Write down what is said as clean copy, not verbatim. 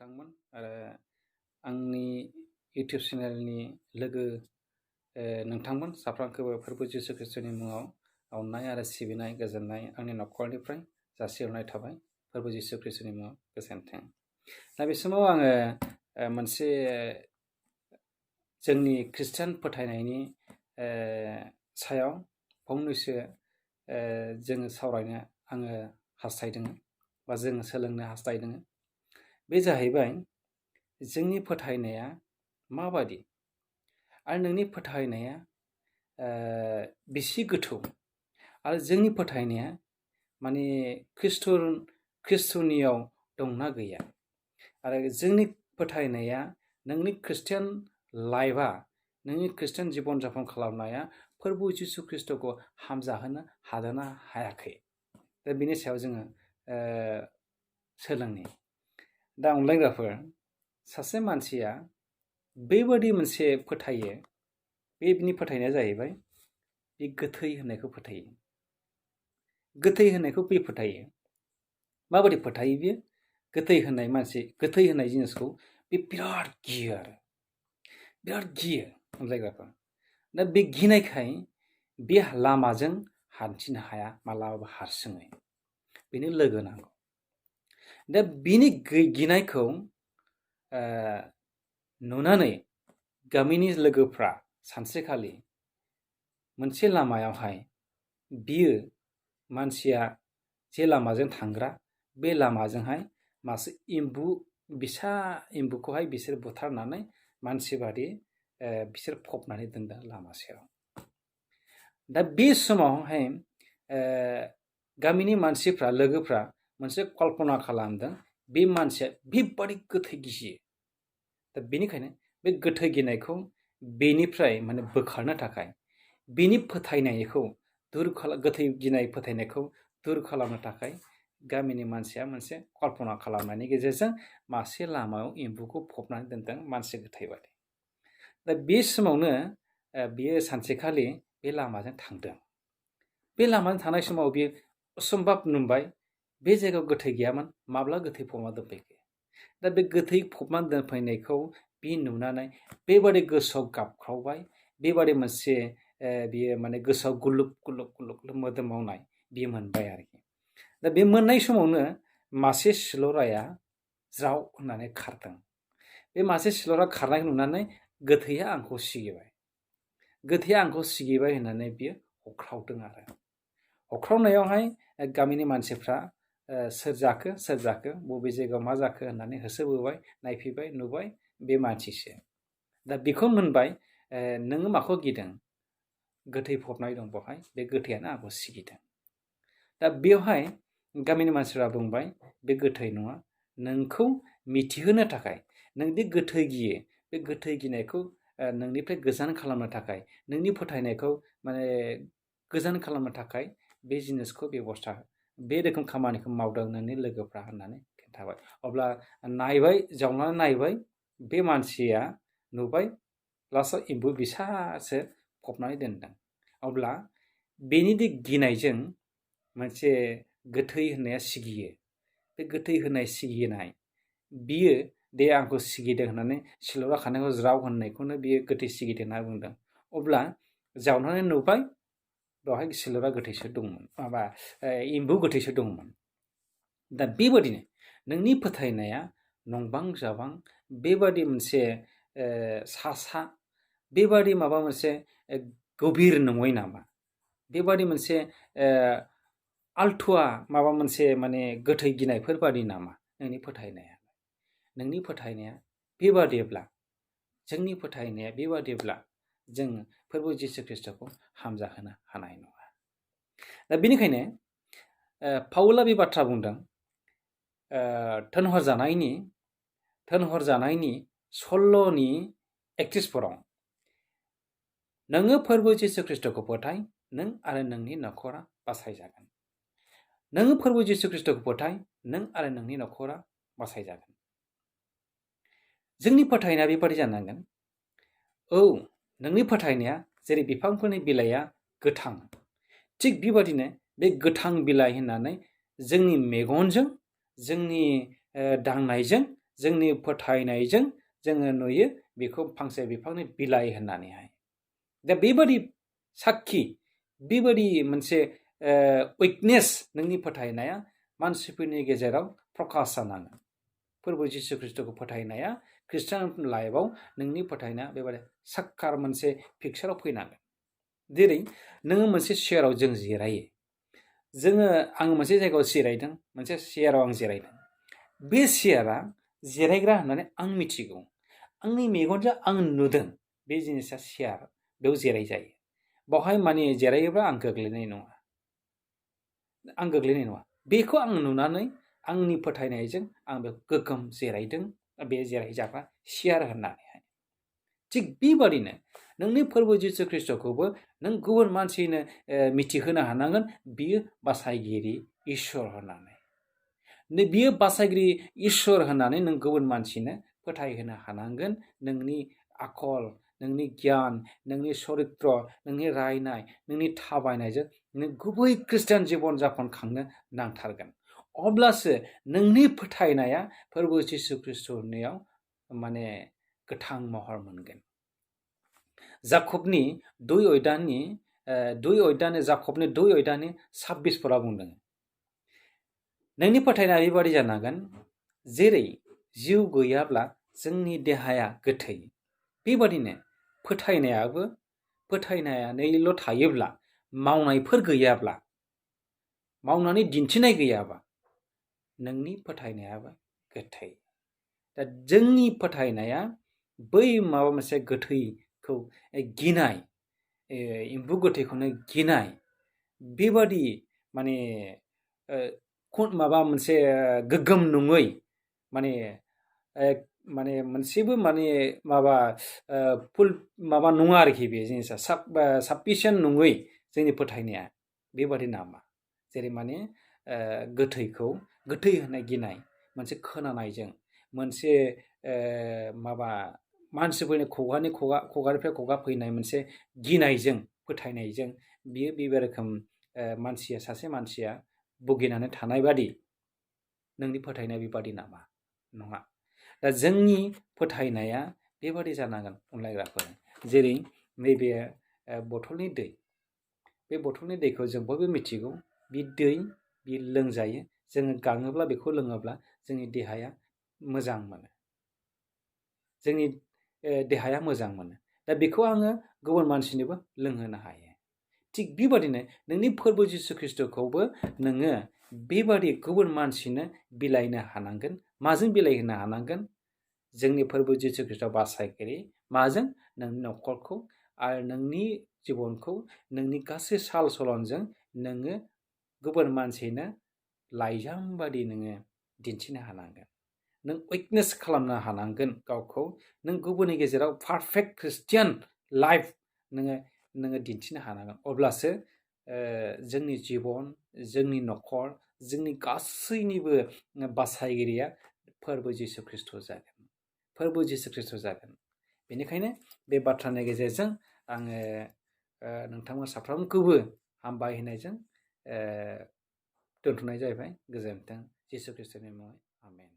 नोंथांमोन आरो आंनि इउटुब चेनेलनि लोगो नोंथांमोन साफ्रोमखौबो फोरबो जिसु ख्रीष्टनि मुङाव अननाय आरो सिबिनाय गोजोननाय आंनि नखरनिफ्राय जासिहरनाय थाबाय। फोरबो जिसु ख्रीष्टनि मुङाव गोजोन्थों। दा बे समाव आङो मोनसे जोंनि खृष्टान फोथायनायनि सायाव फंनैसो जोङो सावरायनो आङो हास्थायदों बा जोङो सोलोंनो हास्थायदों। बे जाहैबाय जोंनि फोथायनाया माबादि आरो नोंनि फोथायनाया बेसे गोथौ आरो जोंनि फोथायनाया माने खृष्टनियाव दंना गैया आरो जोंनि फोथायनाया नोंनि खृष्टान लाइफआ नोंनि खृष्टान जीवन जापन खालामनाया फोरबो जिसु ख्रीष्टखौ हामजाहोनो हादोंना हायाखै। दा बिनि सायाव जोङो सोलोंनि। दा अनलायग्राफोर सासे मानसिया बेबादि मोनसे फोथायो, बेनि फोथायनाया जाहैबाय बे गोथै होननायखौ फोथायो। गोथै होननायखौ बे फोथायो। माबादि फोथायो बेयो? गोथै होननाय जिनिसखौ बे बिराद गियो आरो बिराद गियो अनलायग्राफोर। दा बे गिनायखाय बे लामाजों हान्थिनो हाया मालाबाबो हारसिङै, बेनो लोगो नांगौ। दा बिनि गिनायखौ नुनानै गामिनि लोगोफ्रा सानसेखालि मोनसे लामायावहाय बियो मानसिया जे लामाजों थांग्रा बे लामाजोंहाय मासे बिसा एम्बुखौहाय बिसोर बुथारनानै मानसि बादि बिसोर फबनानै दोनदों लामा सेराव। दा बे समावहाय गामिनि मानसिफ्रा लोगोफ्रा मोनसे कल्पना खालामदों बे मानसिया बेबादि गोथै गियो। दा बेनिखायनो बे गोथै गिनायखौ बेनिफ्राय माने बोखारनो थाखाय बेनि फोथायनायखौ गोथै गिनाय फोथायनायखौ दूर खालामनो थाखाय गामिनि मानसिया मोनसे कल्पना खालामनायनि गेजेरजों मासे लामायाव एम्बुखौ फबनानै दोनदों मानसि गोथै बादि। दा बे समावनो बियो सानसेखालि बे लामाजों थांदों। बे लामाजों थानाय समाव बियो असम्भाब नुबाय बे जायगायाव गोथै गैयामोन, माब्ला गोथै फबना दोनफैखो। दा बे गोथै फबना दोनफैनायखौ बे नुनानै बेबादि गोसोआव गाबख्रावबाय, बेबादि मोनसे बियो माने गोसोआव गुलुब मोदोम मावनाय बियो मोनबाय आरोखि। दा बे मोननाय समावनो मासे सिलराया ज्राव होननानै खारदों। बे मासे सिलरा खारनायखौ नुनानै गोथैया आंखौ सिगिबाय होननानै बियो हख्रावदों आरो। हख्रावनायावहाय गामिनि मानसिफ्रा सोर जाखो बबे जायगायाव मा जाखो होननानै होसोबोबाय, नायफैबाय, नुबाय बे मानसिसो। दा बेखौ मोनबाय, नोङो माखौ गिदों? गोथै फबनाय दं बेवहाय, बे गोथैयानो आंखौ सिगिदों। दा बेवहाय गामिनि मानसिफ्रा बुंबाय बे गोथै नङा, नोंखौ मिथिहोनो थाखाय नों दि गोथै गियो, बे गोथै गिनायखौ नोंनिफ्राय गोजान खालामनो थाखाय, नोंनि फोथायनायखौ माने गोजान खालामनो थाखाय बे जिनिसखौ बे रोखोम खामानिखौ मावदों नोंनि लोगोफ्रा होननानै खिन्थाबाय। अब्ला जावनानै नायबाय, बे मानसिया नुबाय लास्टआव एम्बु बिसासो फबनानै दोनदों। अब्ला बेनि गिनायजों मोनसे गोथै होननाया सिगियो। बे गोथै होननाय सिगिनाय बियो दे आंखौ सिगिदों होननानै सिलरा खानायखौ ज्राव होननायखौनो बियो गोथै सिगिदों होनना बुंदों। अब्ला जावनानै नुबाय बेवहाय सिलरा गोथैसो दंमोन, एम्बु गोथैसो दंमोन। दा बेबादिनो नोंनि फोथायनाया नंबां जाबां बेबादि मोनसे बेबादि माबा मोनसे गभिर नङै नामा? बेबादि मोनसे आल्थुवा माबा मोनसे माने गोथै गिनायफोर बादि नामा नोंनि फोथायनाया? नोंनि फोथायनाया बेबादिब्ला, जोंनि फोथायनाया बेबादिब्ला जों फोरबो जिसु ख्रीष्टखौ हामजाहोनो हानाय नङा। दा बेनिखायनो पाउला बे बाथ्रा बुंदों, थोनहरजानायनि 16 31 नोङो फोरबो जिसु ख्रीष्टखौ फोथाय, नों आरो नोंनि नखरा बासायजागोन। नोङो फोरबो जिसु ख्रीष्टखौ फोथाय, नों आरो नोंनि नखरा बासायजागोन। जोंनि फोथायनाया बेबादि जानांगोन। औ, नोंनि फोथायनाया जेरै बिफांफोरनि बिलाइया गोथां, थिग बेबादिनो बे गोथां बिलाइ होननानै जोंनि मेगनजों, जोंनि दांनायजों जोंनि फोथायनायजों जोङो नुयो बेखौ फांसे बिफांनि बिलाइ होननानैहाय। दा बेबादि साखि, बेबादि मोनसे उइकनेस नोंनि फोथायनाया मानसिफोरनि गेजेराव प्रकाश जानांगोन। फोरबो जिसु ख्रिस्ट'खौ फोथायनाया ख्रिस्टान लाइफआव नोंनि फोथायनाया बेबादि साक्कार मोनसे पिक्साराव फैनांगोन। जेरै नोङो मोनसे चेयाराव जों जिरायो, आं मोनसे जायगायाव जिरायदों, मोनसे चेयाराव आं जिरायदों। बे चेयारा जिरायग्रा होननानै आं मिथिगौ, आंनि मेगनजों आं नुदों बे जिनिसा चेयार, बेयाव जिराय जायो। बावहाय माने जिरायोब्ला आं गोग्लैनाय नङा। बेखौ आं नुनानै आंनि फोथायनायजों आं बे गोग्गोम जिरायदों, बे जिरायजाग्रा चेयार होननानैहाय। थिग बेबादिनो नोंनि फोरबो जिसु ख्रिस्ट'खौबो नों गुबुन मानसिनो मिथिहोनो हानांगोन बियो बासायगिरि इसोर होननानै। बियो बासायगिरि इसोर होननानै नों गुबुन मानसिनो फोथायहोनो हानांगोन। नोंनि आखल, नोंनि गियान, नोंनि सरित्र, नोंनि रायनाय, नोंनि थाबायनायजों नों गुबै ख्रिस्टियान जिबन जापन खांनो नांथारगोन। अब्लासो नोंनि फोथायनाया फोरबो जिसु ख्रिस्ट'नियाव माने गोथां महर मोनगोन। जाकबनि 2 अध्यायनि 26 बुंदों, नोंनि फोथायनाया ओरैबादि जानांगोन जेरै जिउ गैयाब्ला जोंनि देहाया गोथै, बेबादिनो फोथायनायानैल' थायोब्ला, मावनायफोर गैयाब्ला, मावनानै दिन्थिनाय गैयाबा नोंनि फोथायनायाबो गोथै। दा जोंनि फोथायनाया बै माबा मोनसे गोथैखौ गिनाय, एम्बु गोथैखौनो गिनाय, बेबादि माने माबा मोनसे गोग्गोम नङै, माने मोनसेबो माने फुल माबा नङा आरोखि, बे जिनिसा साफिसियेन्ट नङै जोंनि फोथायनाया बेबादि नामा। जेरै माने गोथैखौ गोथै होननाय गिनाय, मोनसे खोनानायजों, मोनसे मानसिफोरनि खुगानिफ्राय खुगा फैनाय मोनसे गिनायजों, फोथायनायजों बियो बे रोखोम सासे मानसिया भुगिनानै थानाय बादि नोंनि फोथायनाया बेबादि नामा? नङा। दा जोंनि फोथायनाया बेबादि जानांगोन अनलायग्राफोर। जेरै नैबे बथलनि दै, बे बथलनि दैखौ जों बयबो मिथिगौ, बे लोंजायो। जोङो गाङोब्ला बेखौ लोङोब्ला जोंनि देहाया मोजां मोनो, दा बेखौ आङो गुबुन मानसिनोबो लोंहोनो हायो। थिग बेबादिनो नोंनि फोरबो जिसु ख्रिस्ट'खौबो नोङो बेबादि गुबुन मानसिनो बिलाइनो हानांगोन। माजों बिलाइहोनो हानांगोन? जोंनि फोरबो जिसु ख्रिस्ट'आ बासायगिरि। माजों? नोंनि न'खरखौ आरो नोंनि जिबनखौ, नोंनि गासै साल सलनजों नोङो गुबुन मानसिनो लाइजाम बादि नोङो दिन्थिनो हानांगोन। नों उइकनेस खालामनो हानांगोन गावखौ। नों गुबुननि गेजेराव पारफेक्ट ख्रिस्टियान लाइफ नोङो दिन्थिनो हानांगोन। अब्लासो जोंनि जिबन, जोंनि न'खर, जोंनि गासैनिबो बासायगिरिया फोरबो जिसु ख्रिस्ट' जागोन। बेनिखायनो बे बाथ्रानि गेजेरजों आङो नोंथांमोन साफ्रोमखौबो हामबाय होनायजों दोनथ'नाय जाहैबाय। गोजोन्थों। जिसु ख्रिस्ट'नि मुङै आमेन।